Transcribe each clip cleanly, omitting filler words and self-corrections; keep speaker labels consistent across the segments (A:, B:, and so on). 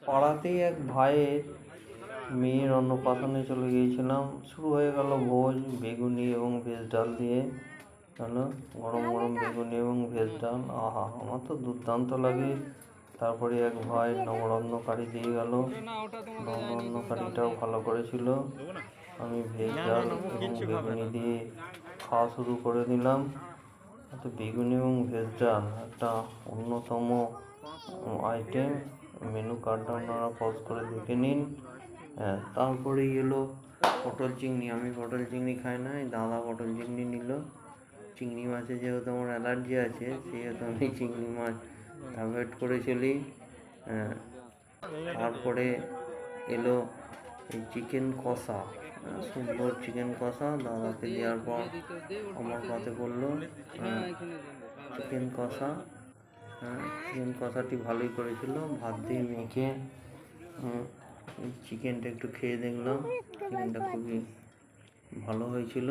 A: পাড়াতেই এক ভাইয়ের মেয়ের অন্নপ্রাশনে চলে গিয়েছিলাম। শুরু হয়ে গেল ভোজ, বেগুনি এবং ভেজ ডাল দিয়ে। হলো গরম গরম বেগুনি এবং ভেজ ডাল, আহা, আমার তো দুর্দান্ত লাগে। তারপরে এক ভাই নবরত্ন কারি দিয়ে গেল, নবরত্ন কারিটাও ভালো করেছিল। আমি ভেজ ডাল এবং বেগুনি দিয়ে খাওয়া শুরু করে দিলাম। তো বেগুনি এবং ভেজ ডাল একটা অন্যতম আইটেম। মেনু কার্ডটা আপনারা পজ করে দেখে নিন। হ্যাঁ, তারপরেই এলো পটল চিংড়ি। আমি পটল চিংড়ি খাই না, এই দাদা পটল চিংড়ি নিল। চিংড়ি মাছে যেহেতু আমার অ্যালার্জি আছে, সেহেতু আমি চিংড়ি মাছ অ্যাভয়েড করে চলি। হ্যাঁ, তারপরে এলো এই চিকেন কষা, সুন্দর চিকেন কষা দাদাকে দেওয়ার পর আমার পাতে পড়লো চিকেন কষা। চিকেন কষাটি ভালোই করেছিল, ভাত দিয়ে মেখে চিকেনটা একটু খেয়ে দেখলাম, চিকেনটা খুবই ভালো হয়েছিল।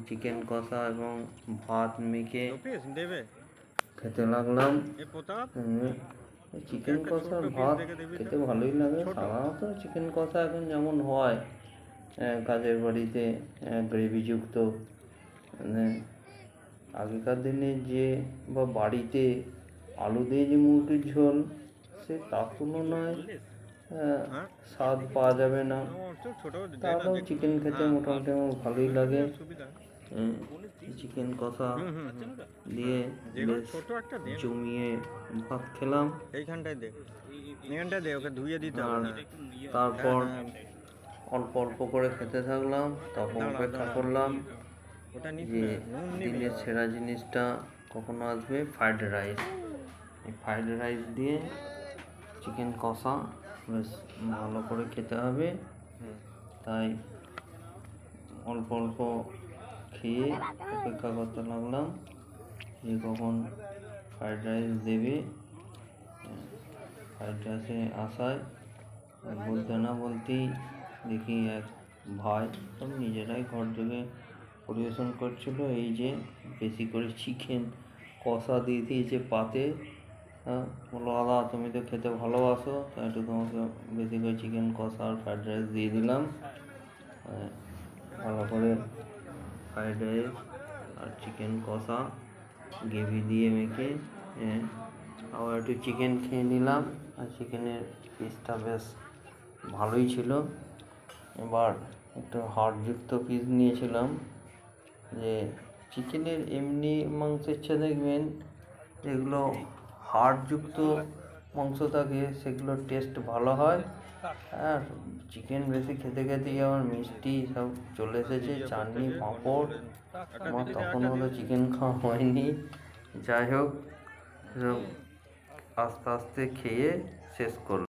A: চিকেন কষা এবং ভাত মেখে খেতে লাগলাম। চিকেন কষা ভাত খেতে ভালোই লাগে। সাধারণত চিকেন কষা এখন যেমন হয় কাজের বাড়িতে গ্রেভিযুক্ত, মানে আগেকার দিনে যে বা বাড়িতে আলু দিয়ে যে মুরগির ঝোল, সে তার তুলনায় স্বাদ পাওয়া যাবে না। তাহলেও চিকেন খেতে মোটামুটি আমার ভালোই লাগে। চিকেন কষা দিয়ে বেশ জমিয়ে ভাত খেলাম। আর তারপর অল্প অল্প করে খেতে থাকলাম। তখন অপেক্ষা করলাম যে দিনের সেরা জিনিসটা কখনো আসবে, ফ্রাইড রাইস। এই ফ্রাইড রাইস দিয়ে চিকেন কষা বেশ ভালো করে খেতে হবে। তাই অল্প অল্প খেয়ে অপেক্ষা করতে লাগলাম যে কখন ফ্রাইড রাইস দেবে। ফ্রাইড রাইসে আসায় বলতে না বলতেই দেখি এক ভাই সব নিজেরাই ঘর থেকে পরিবেশন করছিল। এই যে বেশি করে চিকেন কষা দিয়ে দিয়েছে পাতে। বললো, দাদা তুমি তো খেতে ভালোবাসো, তাই একটু তোমাকে বেশি করে চিকেন কষা আর ফ্রাইড রাইস দিয়ে দিলাম। ভালো করে ফ্রাইড রাইস আর চিকেন কষা গ্রেভি দিয়ে মেখে আবার একটু চিকেন খেয়ে নিলাম। আর চিকেনের পিসটা বেশ ভালোই ছিল। এবার একটু হাড়যুক্ত পিস নিয়েছিলাম। যে চিকেনের এমনি মাংসের চেয়ে দেখবেন যেগুলো হাড়যুক্ত মাংস থাকে সেগুলোর টেস্ট ভালো হয়। আর চিকেন বেশি খেতে খেতেই আমার মিষ্টি সব চলে এসেছে, চাটনি পাঁপড়। আমার তখনও তো চিকেন খাওয়া হয়নি। যাই হোক, আস্তে আস্তে খেয়ে শেষ করলাম।